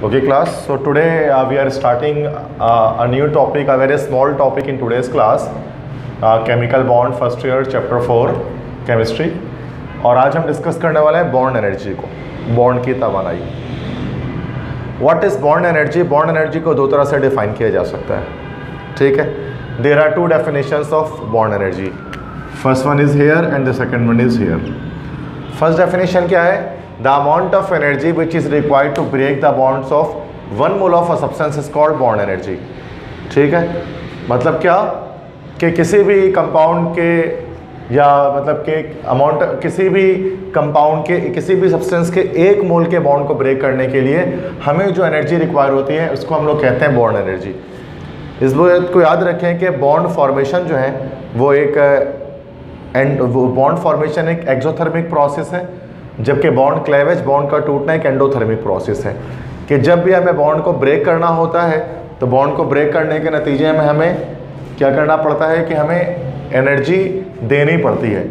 Okay class, so today we are starting a new topic, a very small topic in today's class, chemical bond first year chapter 4 chemistry। और आज हम discuss करने वाले हैं bond energy को, bond की तवानाई। What is bond energy? Bond energy को दो तरह से डिफाइन किया जा सकता है, ठीक है। There are two definitions of bond energy, first one is here and the second one is here. First definition क्या है? The amount of energy which is required to break the bonds of 1 mole of a substance is called bond energy, ठीक है। मतलब क्या कि किसी भी compound के या मतलब के अमाउंट, किसी भी कंपाउंड के, किसी भी सब्सटेंस के 1 मोल के बॉन्ड को ब्रेक करने के लिए हमें जो एनर्जी रिक्वायर होती है उसको हम लोग कहते हैं बॉन्ड एनर्जी। इस बात को याद रखें कि बॉन्ड फॉर्मेशन जो है वो बॉन्ड फॉर्मेशन एक एक्सोथर्मिक प्रोसेस है, जबकि बॉन्ड क्लेवेज, बॉन्ड का टूटना एक एंडोथर्मिक प्रोसेस है। कि जब भी हमें बॉन्ड को ब्रेक करना होता है तो बॉन्ड को ब्रेक करने के नतीजे में हमें क्या करना पड़ता है कि हमें एनर्जी देनी पड़ती है।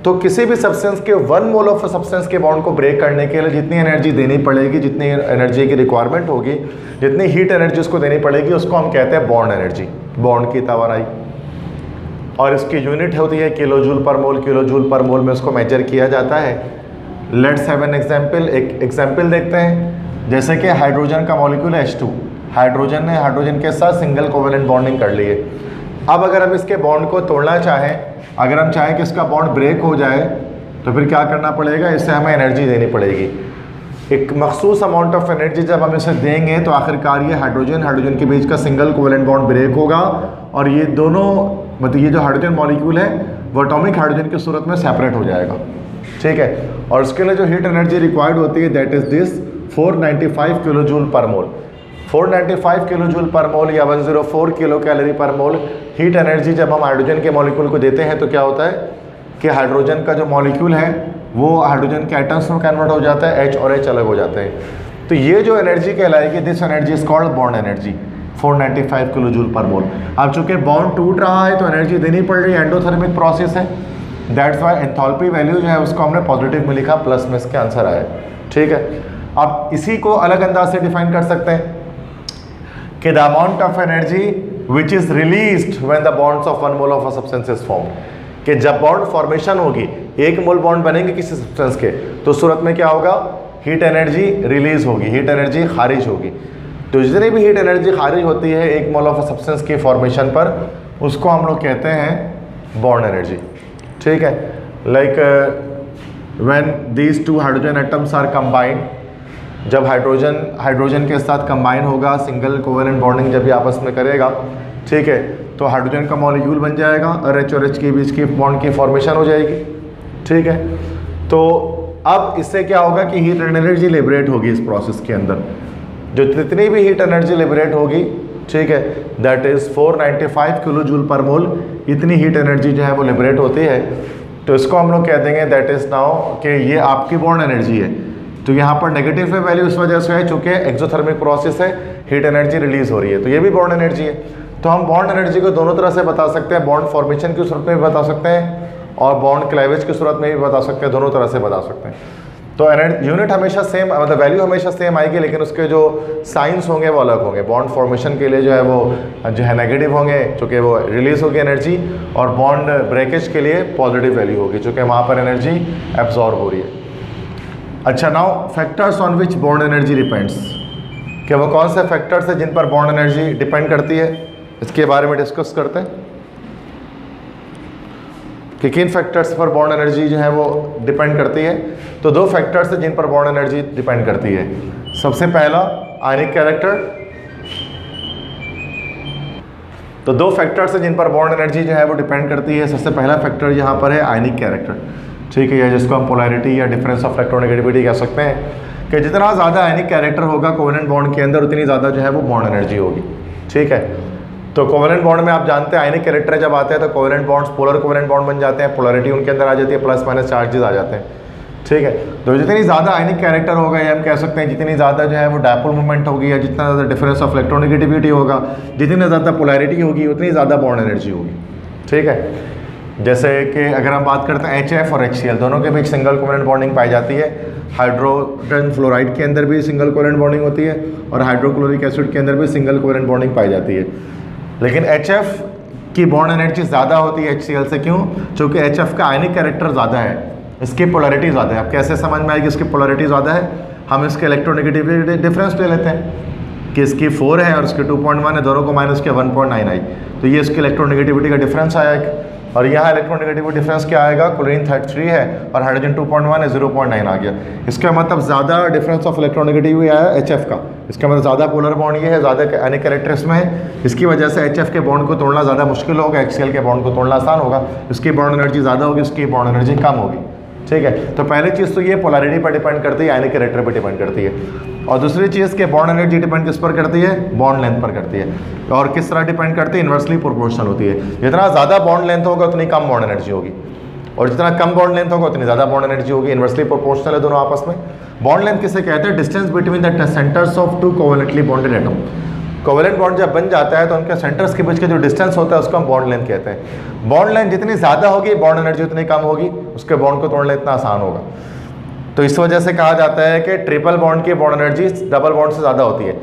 तो किसी भी सब्सटेंस के 1 मोल ऑफ सब्सटेंस के बॉन्ड को ब्रेक करने के लिए जितनी एनर्जी देनी पड़ेगी, जितनी एनर्जी की रिक्वायरमेंट होगी, जितनी हीट एनर्जी उसको देनी पड़ेगी, उसको हम कहते हैं बॉन्ड एनर्जी, बॉन्ड की तवानाई। और इसकी यूनिट होती है किलो जूल पर मोल, किलो जूल पर मोल में उसको मेजर किया जाता है। लेट्स हैव एन एग्जाम्पल, एक एग्जाम्पल देखते हैं। जैसे कि हाइड्रोजन का मॉलिक्यूल है H2, हाइड्रोजन ने हाइड्रोजन के साथ सिंगल कोवेलेंट बॉन्डिंग कर ली है। अब अगर हम इसके बॉन्ड को तोड़ना चाहें, अगर हम चाहें कि इसका बॉन्ड ब्रेक हो जाए तो फिर क्या करना पड़ेगा? इससे हमें एनर्जी देनी पड़ेगी, एक मखसूस अमाउंट ऑफ एनर्जी। जब हम इसे देंगे तो आखिरकार ये हाइड्रोजन के बीच का सिंगल कोवेलेंट बॉन्ड ब्रेक होगा और ये दोनों, मतलब ये जो हाइड्रोजन मॉलिक्यूल है वो एटॉमिक हाइड्रोजन की सूरत में सेपरेट हो जाएगा, ठीक है। और उसके लिए जो हीट एनर्जी रिक्वायर्ड होती है that is this 495 kilo joule per mole. 495 kilo joule per मोल या 104 किलो कैलोरी पर मोल हीट एनर्जी जब हम हाइड्रोजन के मॉलिक्यूल को देते हैं तो क्या होता है कि हाइड्रोजन का जो मॉलिक्यूल है वो हाइड्रोजन के एटम्स में कन्वर्ट हो जाता है, H और H अलग हो जाते हैं। तो ये जो एनर्जी कहलाएगी, this energy is called bond energy, 495 kilo joule per mole. अब चूंकि बॉन्ड टूट रहा है तो एनर्जी देनी पड़ रही है, एंडोथर्मिक प्रोसेस है, दैट्स वाई एंथैल्पी वैल्यू जो है उसको हमने पॉजिटिव में लिखा, प्लस में इसके आंसर आया, ठीक है। अब इसी को अलग अंदाज से डिफाइन कर सकते हैं कि the amount of energy which is released when the bonds of 1 mole of a substance is formed, कि जब बॉन्ड फॉर्मेशन होगी, 1 मोल बॉन्ड बनेंगे किसी सब्सटेंस के, तो सूरत में क्या होगा? हीट एनर्जी रिलीज होगी, हीट एनर्जी खारिज होगी। तो जितनी भी हीट एनर्जी खारिज होती है 1 मोल ऑफ अ सब्सटेंस की फॉर्मेशन पर, उसको हम लोग कहते हैं बॉन्ड एनर्जी, ठीक है। Like when these 2 hydrogen atoms are combined, जब हाइड्रोजन के साथ कंबाइन होगा, सिंगल कोवेलेंट बॉन्डिंग जब भी आपस में करेगा, ठीक है, तो हाइड्रोजन का मॉलिक्यूल बन जाएगा और H और H के बीच की बॉन्ड की फॉर्मेशन हो जाएगी, ठीक है। तो अब इससे क्या होगा कि हीट एनर्जी लिबरेट होगी इस प्रोसेस के अंदर, जो जितनी भी हीट एनर्जी लिबरेट होगी, ठीक है, that is 495 kilo joule per मोल, इतनी हीट एनर्जी जो है वो लिबरेट होती है। तो इसको हम लोग कह देंगे दैट इज़ नाउ कि ये आपकी बॉन्ड एनर्जी है। तो यहाँ पर नेगेटिव में वैल्यू इस वजह से है चूँकि एक्सोथर्मिक प्रोसेस है, हीट एनर्जी रिलीज हो रही है, तो ये भी बॉन्ड एनर्जी है। तो हम बॉन्ड एनर्जी को दोनों तरह से बता सकते हैं, बॉन्ड फॉर्मेशन की सूरत में भी बता सकते हैं और बॉन्ड क्लेवेज की सूरत में भी बता सकते हैं, दोनों तरह से बता सकते हैं। तो यूनिट हमेशा सेम, मतलब वैल्यू हमेशा सेम आएगी, लेकिन उसके जो साइंस होंगे वो अलग होंगे। बॉन्ड फॉर्मेशन के लिए जो है वो जो है नेगेटिव होंगे चूँकि वो रिलीज होगी एनर्जी, और बॉन्ड ब्रेकेज के लिए पॉजिटिव वैल्यू होगी चूँकि वहाँ पर एनर्जी एब्जॉर्ब हो रही है। अच्छा, now factors on which bond energy depends, कि वो कौन से फैक्टर्स हैं जिन पर बॉन्ड एनर्जी डिपेंड करती है, इसके बारे में डिस्कस करते हैं कि किन फैक्टर्स पर बॉन्ड एनर्जी जो है वो डिपेंड करती है। तो 2 फैक्टर्स हैं जिन पर बॉन्ड एनर्जी डिपेंड करती है। सबसे पहला आयनिक कैरेक्टर, तो 2 फैक्टर्स हैं जिन पर बॉन्ड एनर्जी जो है वो डिपेंड करती है। सबसे पहला फैक्टर यहाँ पर है आयनिक कैरेक्टर, ठीक है, जिसको हम पोलैरिटी या डिफरेंस ऑफ इलेक्ट्रोनेगेटिविटी कह सकते हैं, कि जितना ज़्यादा आयनिक कैरेक्टर होगा कोवेलेंट बॉन्ड के अंदर उतनी ज़्यादा जो है वो बॉन्ड एनर्जी होगी, ठीक है। तो कोवेलेंट बॉन्ड में आप जानते हैं आयनिक कैरेक्टर जब आते हैं तो covalent bonds polar covalent bond बन जाते हैं, पोलैरिटी उनके अंदर आ जाती है, प्लस माइनस चार्जेस आ जाते हैं, ठीक है। तो जितनी ज़्यादा आयनिक कैरेक्टर होगा, या हम कह सकते हैं जितनी ज़्यादा जो है वो डायपोल मूवमेंट होगी, या जितना ज़्यादा डिफरेंस ऑफ इलेक्ट्रोनेगेटिविटी होगा, जितनी ज़्यादा पोलैरिटी होगी उतनी ज़्यादा बॉन्ड एनर्जी होगी, ठीक है। जैसे कि अगर हम बात करते हैं HF और HCl दोनों के बीच सिंगल कोवेलेंट बॉन्डिंग पाई जाती है। हाइड्रोजन फ्लोराइड के अंदर भी सिंगल कोवेलेंट बॉन्डिंग होती है और हाइड्रोक्लोरिक एसिड के अंदर भी सिंगल कोवेलेंट बॉन्डिंग पाई जाती है। लेकिन HF की बॉन्ड एनर्जी ज़्यादा होती है HCl से। क्यों? क्योंकि HF का आयनिक कैरेक्टर ज़्यादा है, इसकी पोलैरिटी ज़्यादा है। अब कैसे समझ में आएगी इसकी पोलैरिटी ज़्यादा है? हम इसके इलेक्ट्रोनेगेटिविटी डिफरेंस ले लेते हैं कि इसकी 4 है और इसकी 2.1 है, दोनों को माइनस किया 1.9 आई, तो ये इसकी इलेक्ट्रोनेगेटिविटी का डिफरेंस आया एक। और यहाँ इलेक्ट्रोनेगेटिविटी डिफरेंस क्या आएगा? क्लोरीन 3 है और हाइड्रोजन 2.1 है, 0.9 आ गया। इसका मतलब ज़्यादा डिफरेंस ऑफ इलेक्ट्रोनेगेटिविटी आया HF का। इसका मतलब ज़्यादा पोलर बॉन्ड ये है, ज़्यादा आयनिक कैरेक्टर इसमें है। इसकी वजह से HF के बॉन्ड को तोड़ना ज़्यादा मुश्किल होगा, HCl के बॉन्ड को तोड़ना आसान होगा। इसकी बॉन्ड एनर्जी ज़्यादा होगी, इसकी बॉन्ड एनर्जी कम होगी। ठीक है, तो पहली चीज़ तो ये पोलैरिटी पर डिपेंड करती है, आयनिक कैरेक्टर पर डिपेंड करती है। और दूसरी चीज़ के बॉन्ड एनर्जी डिपेंड किस पर करती है? बॉन्ड लेंथ पर करती है। और किस तरह डिपेंड करती है? इन्वर्सली प्रोपोर्शनल होती है। जितना ज़्यादा बॉन्ड लेंथ होगा उतनी कम बॉन्ड एनर्जी होगी, और जितना कम बॉन्ड लेंथ होगा उतनी ज़्यादा बॉन्ड एनर्जी होगी। इन्वर्सली प्रोपोर्शनल है दोनों आपस में। बॉन्ड लेंथ किसे कहते हैं? Distance between the centres of two covalently bonded atom. Covalent bond जब बन जाता है तो उनके सेंटर्स के बीच का जो डिस्टेंस होता है उसको हम बॉन्ड लेंथ कहते हैं। बॉन्ड लेंथ जितनी ज़्यादा होगी बॉन्ड एनर्जी उतनी कम होगी, उसके बॉन्ड को तोड़ना इतना आसान होगा। तो इस वजह से कहा जाता है कि ट्रिपल बॉन्ड की बॉन्ड एनर्जी डबल बॉन्ड से ज़्यादा होती है।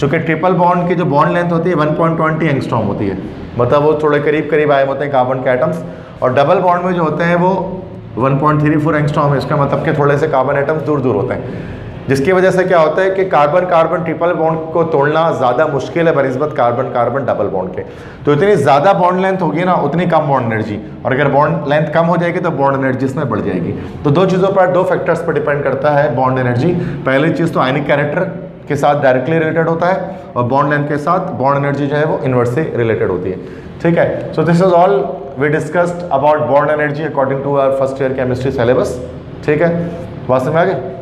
चूँकि ट्रिपल बॉन्ड की जो बॉन्ड लेंथ होती है 1.20 एंगस्ट्रॉम होती है, मतलब वो थोड़े करीब करीब आए होते हैं कार्बन के एटम्स। और डबल बॉन्ड में जो होते हैं वो 1.34 एंगस्ट्रॉम है। इसका मतलब कि थोड़े से कार्बन एटम्स दूर दूर होते हैं, जिसकी वजह से क्या होता है कि कार्बन कार्बन ट्रिपल बॉन्ड को तोड़ना ज़्यादा मुश्किल है बनिस्बत कार्बन कार्बन डबल बॉन्ड के। तो इतनी ज़्यादा बॉन्ड लेंथ होगी ना उतनी कम बॉन्ड एनर्जी, और अगर बॉन्ड लेंथ कम हो जाएगी तो बॉन्ड एनर्जी इसमें बढ़ जाएगी। तो दो चीज़ों पर, दो फैक्टर्स पर डिपेंड करता है बॉन्ड एनर्जी। पहली चीज़ तो आयनिक कैरेक्टर के साथ डायरेक्टली रिलेटेड होता है, और बॉन्ड लेंथ के साथ बॉन्ड एनर्जी जो है वो इन्वर्स से रिलेटेड होती है। ठीक है, so this is all we discussed about bond energy according to our first year chemistry syllabus. ठीक है, बात समझ में आ गई?